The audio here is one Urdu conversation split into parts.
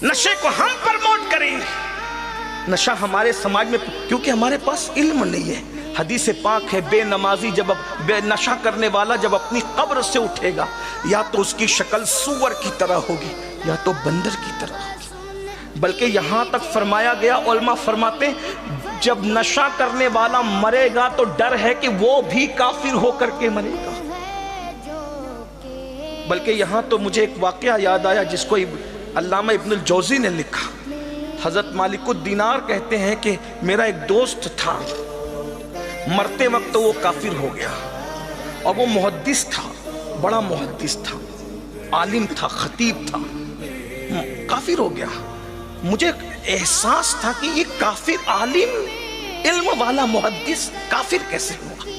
نشے کو ہم پرموٹ کریں. نشہ ہمارے سماج میں، کیونکہ ہمارے پاس علم نہیں ہے. حدیث پاک ہے بے نمازی بے نشہ کرنے والا جب اپنی قبر سے اٹھے گا یا تو اس کی شکل سور کی طرح ہوگی یا تو بندر کی طرح ہوگی. بلکہ یہاں تک فرمایا گیا، علماء فرماتے ہیں جب نشہ کرنے والا مرے گا تو ڈر ہے کہ وہ بھی کافر ہو کر کے مرے گا. بلکہ یہاں تو مجھے ایک واقعہ یاد آیا جس کو علامہ ابن الجوزی نے لکھا. حضرت مالک الدینار کہتے ہیں کہ میرا ایک دوست تھا، مرتے وقت وہ کافر ہو گیا، اور وہ محدث تھا، بڑا محدث تھا، عالم تھا، خطیب تھا، کافر ہو گیا. مجھے احساس تھا کہ یہ کافر عالم علم والا محدث کافر کیسے ہوا.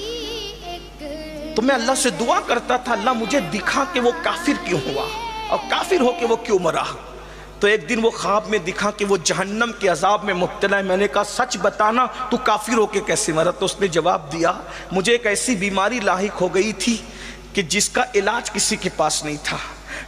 تو میں اللہ سے دعا کرتا تھا، اللہ مجھے دکھا کہ وہ کافر کیوں ہوا اور کافر ہو کے وہ کیوں مرا. تو ایک دن وہ خواب میں دکھا کہ وہ جہنم کے عذاب میں مبتلا ہے. میں نے کہا سچ بتانا تو کافر ہو کے کیسے مرا. تو اس نے جواب دیا مجھے ایک ایسی بیماری لاحق ہو گئی تھی کہ جس کا علاج کسی کے پاس نہیں تھا.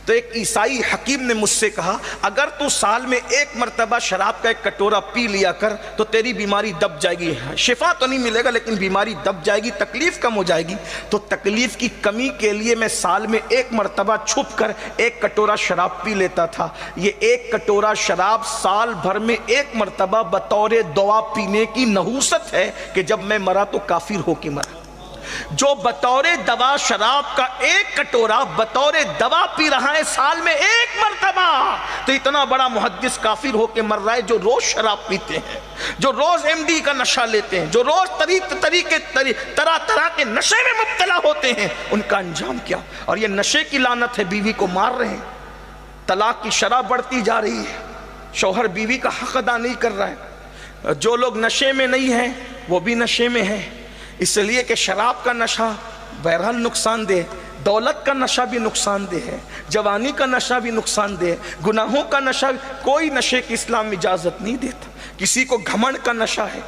تو ایک عیسائی حکیم نے مجھ سے کہا اگر تو سال میں ایک مرتبہ شراب کا ایک کٹورا پی لیا کر تو تیری بیماری دب جائے گی. شفا تو نہیں ملے گا لیکن بیماری دب جائے گی، تکلیف کم ہو جائے گی. تو تکلیف کی کمی کے لیے میں سال میں ایک مرتبہ چھپ کر ایک کٹورا شراب پی لیتا تھا. یہ ایک کٹورا شراب سال بھر میں ایک مرتبہ بطور دوا پینے کی نحوست ہے کہ جب میں مرا تو کافر ہو کے مرا. جو بطور دوا شراب کا ایک کٹورا بطور دوا پی رہا ہے سال میں ایک مرتبہ، تو اتنا بڑا محدث کافر ہو کے مر رہا ہے. جو روز شراب پیتے ہیں، جو روز MD کا نشہ لیتے ہیں، جو روز طرح طرح کے نشے میں مبتلا ہوتے ہیں، ان کا انجام کیا. اور یہ نشے کی لعنت ہے، بیوی کو مار رہے ہیں، طلاق کی شرح بڑھتی جا رہی ہے، شوہر بیوی کا حق ادا نہیں کر رہا ہے. جو لوگ نشے میں نہیں ہیں وہ بھی نشے میں ہیں، اس لیے کہ شراب کا نشہ بہرحال نقصان دہ، دولت کا نشہ بھی نقصان دہ ہے، جوانی کا نشہ بھی نقصان دہ ہے، گناہوں کا نشہ. کوئی نشے کی اسلام اجازت نہیں دیتا. کسی کو گھمنڈ کا نشہ ہے،